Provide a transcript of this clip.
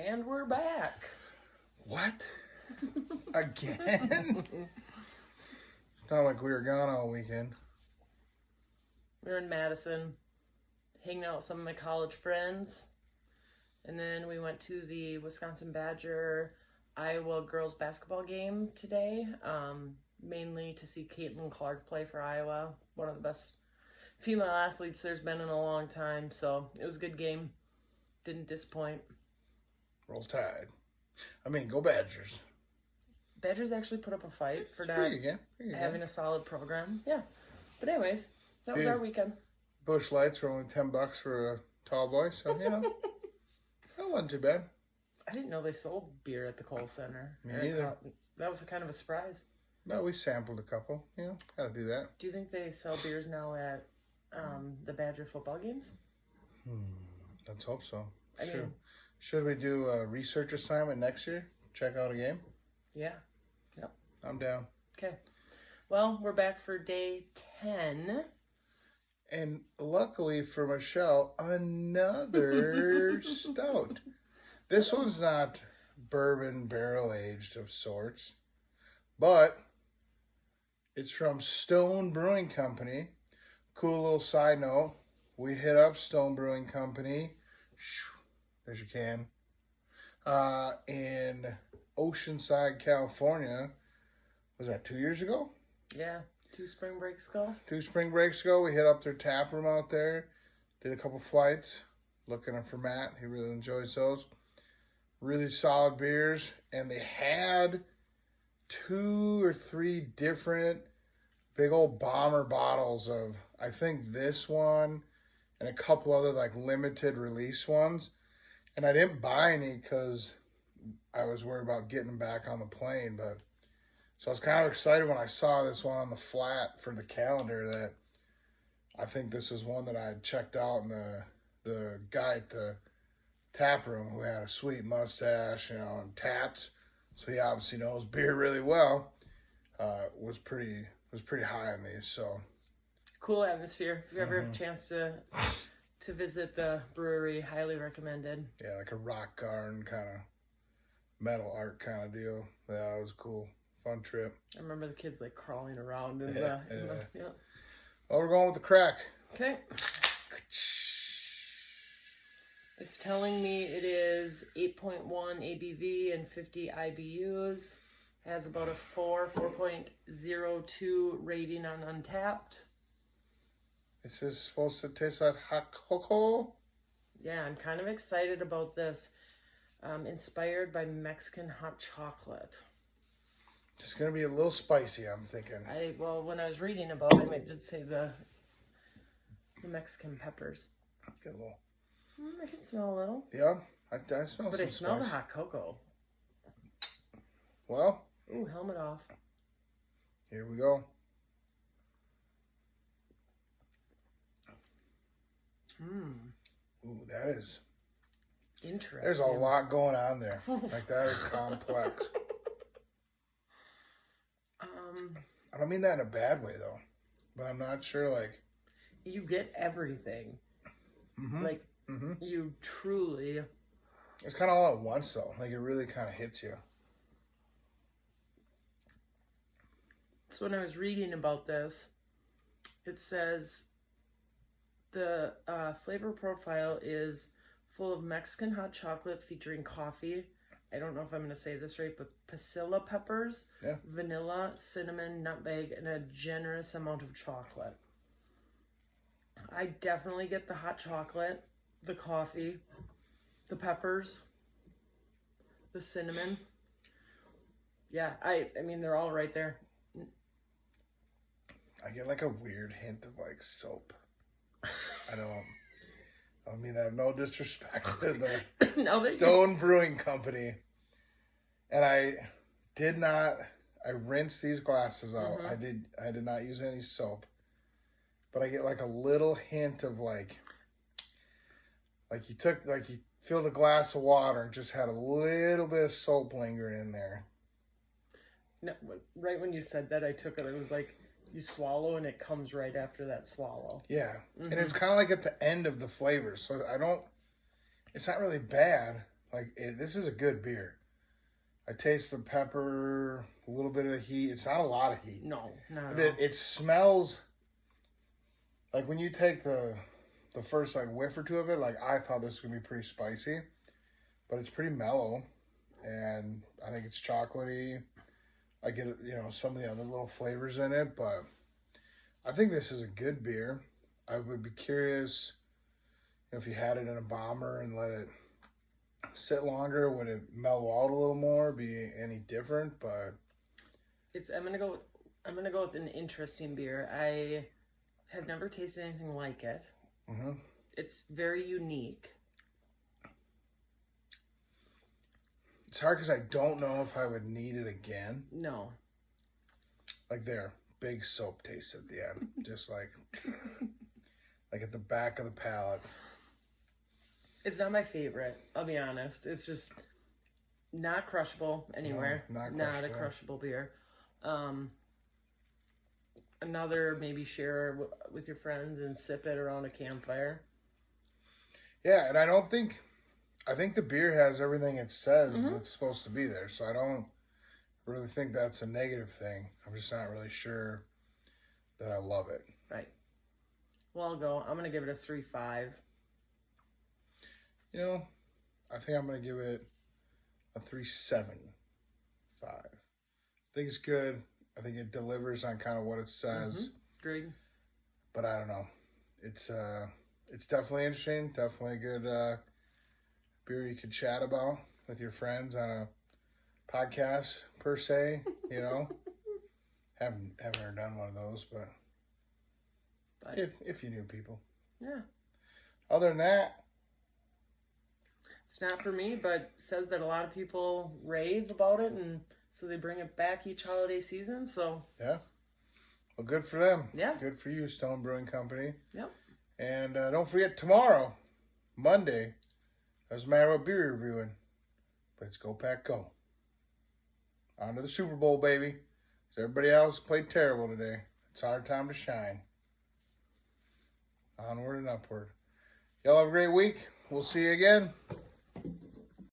And we're back. What? Again? It's not like we were gone all weekend. We were in Madison, hanging out with some of my college friends. And then we went to the Wisconsin Badger Iowa girls basketball game today, mainly to see Caitlin Clark play for Iowa, one of the best female athletes there's been in a long time. So it was a good game. Didn't disappoint. Roll Tide. I mean, go Badgers. Badgers actually put up a fight for not having a solid program. Yeah. But anyways, that was our weekend. Busch Lights were only $10 for a tall boy, so, that wasn't too bad. I didn't know they sold beer at the Kohl Center. Me neither. That was kind of a surprise. No, we sampled a couple. Gotta do that. Do you think they sell beers now at the Badger football games? Let's hope so. I mean, should we do a research assignment next year? Check out a game? Yeah. Yep. I'm down. Okay. Well, we're back for day 10. And luckily for Michelle, another stout. This one's not bourbon barrel aged of sorts, but it's from Stone Brewing Company. Cool little side note. We hit up Stone Brewing Company. There's your can. In Oceanside, California. Was that 2 years ago? Yeah, 2 spring breaks ago. 2 spring breaks ago. We hit up their tap room out there. Did a couple flights. Looking for Matt. He really enjoys those. Really solid beers. And they had 2 or 3 different big old bomber bottles of, I think this one and a couple other like limited release ones. And I didn't buy any because I was worried about getting them back on the plane. But so I was kind of excited when I saw this one on the flat for the calendar that I think this was one that I had checked out, and the guy at the tap room who had a sweet mustache, and tats, so he obviously knows beer really well, was pretty high on these. So cool atmosphere. If you ever have a chance to visit the brewery, highly recommended. Yeah, like a rock garden kind of metal art kind of deal. Yeah, it was cool. Fun trip. I remember the kids like crawling around in yeah. yeah. Well, we're going with the crack. Okay. It's telling me it is 8.1 ABV and 50 IBUs. Has about a 4.02 rating on Untapped. This is supposed to taste like hot cocoa. Yeah, I'm kind of excited about this. Inspired by Mexican hot chocolate. It's going to be a little spicy, I'm thinking. Well, when I was reading about it, I did say the Mexican peppers. Get a little. I can smell a little. Yeah, I smell. But I smell the hot cocoa. Well. Ooh, helmet off. Here we go. Ooh, that is interesting. There's a lot going on there. Like, that is complex. I don't mean that in a bad way, though. But I'm not sure, like... You get everything. Like, you truly... It's kind of all at once, though. Like, it really kind of hits you. So when I was reading about this, it says the flavor profile is full of Mexican hot chocolate featuring coffee. I don't know if I'm going to say this right, but pasilla peppers, vanilla, cinnamon, nutmeg, and a generous amount of chocolate. I definitely get the hot chocolate, the coffee, the peppers, the cinnamon. Yeah, I mean, they're all right there. I get like a weird hint of like soap. I mean, I have no disrespect to the Stone Brewing Company. And I rinsed these glasses out. I did not use any soap. But I get like a little hint of like you filled a glass of water and just had a little bit of soap lingering in there. No, right when you said that, I took it. It was like you swallow and it comes right after that swallow. Yeah. And it's kind of like at the end of the flavor. So it's not really bad, Like, this is a good beer. I taste the pepper, a little bit of the heat. It's not a lot of heat. No, not at all. It smells like when you take the first like whiff or two of it, like I thought this was going to be pretty spicy, but it's pretty mellow, and I think it's chocolatey. I get, some of the other little flavors in it, but I think this is a good beer. I would be curious if you had it in a bomber and let it sit longer, would it mellow out a little more, be any different? But I'm gonna go with an interesting beer. I have never tasted anything like it. mm-hmm. It's very unique. It's hard because I don't know if I would need it again. No. Like there, big soap taste at the end, just like at the back of the palate. It's not my favorite, I'll be honest. It's just not crushable anywhere. No, not a crushable beer. Another maybe share with your friends and sip it around a campfire. Yeah, and I think the beer has everything it says it's supposed to be there. So I don't really think that's a negative thing. I'm just not really sure that I love it. Right. Well, I'll go. I'm going to give it a 3.5. I think I'm going to give it a 3.75. I think it's good. I think it delivers on kind of what it says. Agreed. But I don't know. It's definitely interesting. Definitely a good beer you could chat about with your friends on a podcast per se. Haven't ever done one of those, but if you knew people. Yeah. Other than that, it's not for me, but says that a lot of people rave about it, and so they bring it back each holiday season. So yeah, well, good for them. Yeah, good for you, Stone Brewing Company. Yep. And don't forget tomorrow, Monday. Doesn't matter what beer you're reviewing. Let's go Pack Go. On to the Super Bowl, baby. Everybody else played terrible today. It's our time to shine. Onward and upward. Y'all have a great week. We'll see you again.